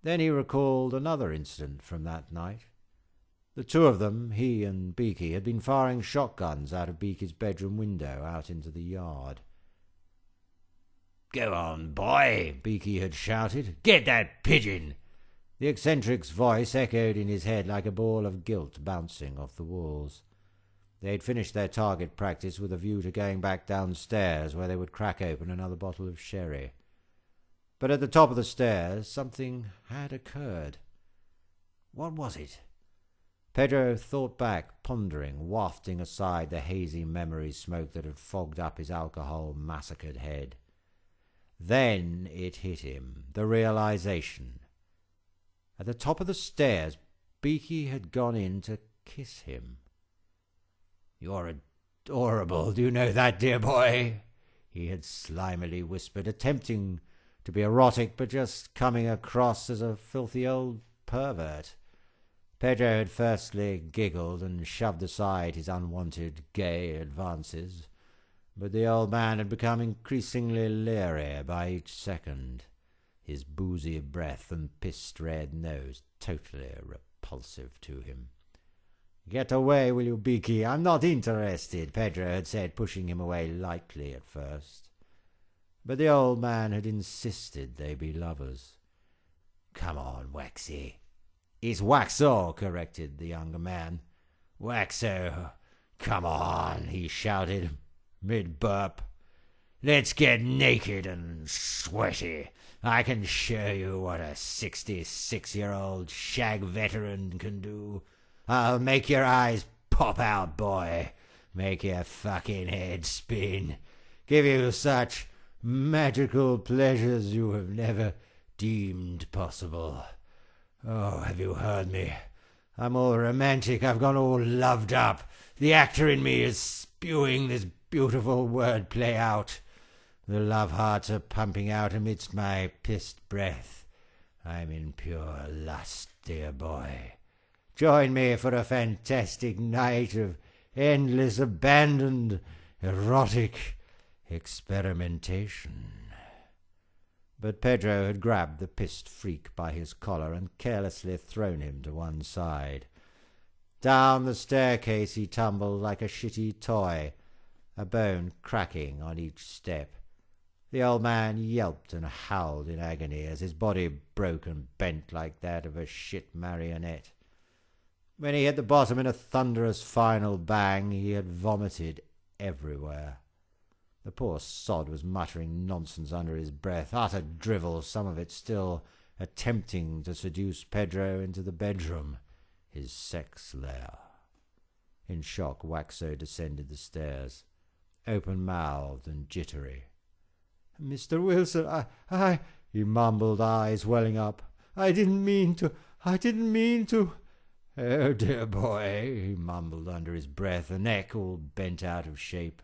Then he recalled another incident from that night. The two of them, he and Beaky, had been firing shotguns out of Beaky's bedroom window out into the yard. "Go on, boy," Beaky had shouted. "Get that pigeon!" The eccentric's voice echoed in his head like a ball of gilt bouncing off the walls. They had finished their target practice with a view to going back downstairs, where they would crack open another bottle of sherry. But at the top of the stairs something had occurred. What was it? Pedro thought back, pondering, wafting aside the hazy memory smoke that had fogged up his alcohol-massacred head. Then it hit him, the realization. At the top of the stairs, Beaky had gone in to kiss him. "You're adorable, do you know that, dear boy?" he had slimily whispered, attempting to be erotic, but just coming across as a filthy old pervert. Pedro had firstly giggled and shoved aside his unwanted gay advances, but the old man had become increasingly leery by each second, his boozy breath and pissed-red nose totally repulsive to him. "Get away, will you, Beaky? I'm not interested," Pedro had said, pushing him away lightly at first. But the old man had insisted they be lovers. "Come on, Waxy." "It's Waxo," corrected the younger man. "Waxo, come on," he shouted, mid-burp. "Let's get naked and sweaty. I can show you what a 66-year-old shag veteran can do. I'll make your eyes pop out, boy. Make your fucking head spin. Give you such magical pleasures you have never deemed possible. Oh, have you heard me? I'm all romantic. I've gone all loved up. The actor in me is spewing this beautiful wordplay out. The love hearts are pumping out amidst my pissed breath. I'm in pure lust, dear boy. Join me for a fantastic night of endless, abandoned, erotic experimentation." But Pedro had grabbed the pissed freak by his collar and carelessly thrown him to one side. Down the staircase he tumbled like a shitty toy, a bone cracking on each step. The old man yelped and howled in agony as his body broke and bent like that of a shit marionette. When he hit the bottom in a thunderous final bang, he had vomited everywhere. The poor sod was muttering nonsense under his breath, utter drivel, some of it still attempting to seduce Pedro into the bedroom, his sex lair. In shock, Waxo descended the stairs, open-mouthed and jittery. "Mr. Wilson, I, he mumbled, eyes welling up. I didn't mean to. "Oh, dear boy," he mumbled under his breath, the neck all bent out of shape.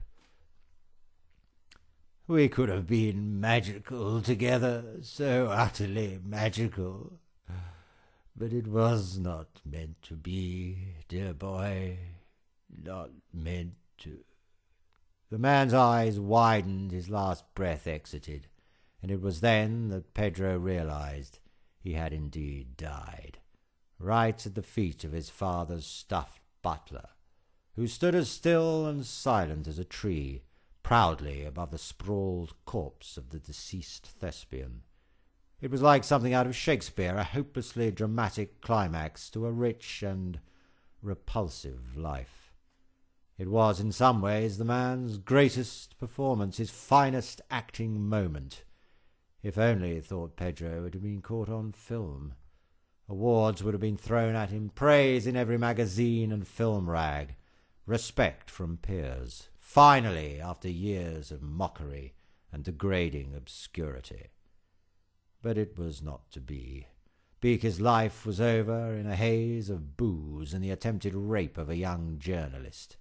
"We could have been magical together, so utterly magical. But it was not meant to be, dear boy, not meant to." The man's eyes widened, his last breath exited, and it was then that Pedro realized he had indeed died, right at the feet of his father's stuffed butler, who stood as still and silent as a tree, proudly above the sprawled corpse of the deceased thespian. It was like something out of Shakespeare, a hopelessly dramatic climax to a rich and repulsive life. It was, in some ways, the man's greatest performance, his finest acting moment. If only, thought Pedro, it had been caught on film. Awards would have been thrown at him, praise in every magazine and film rag, respect from peers. Finally, after years of mockery and degrading obscurity. But it was not to be. Beaky's life was over in a haze of booze and the attempted rape of a young journalist.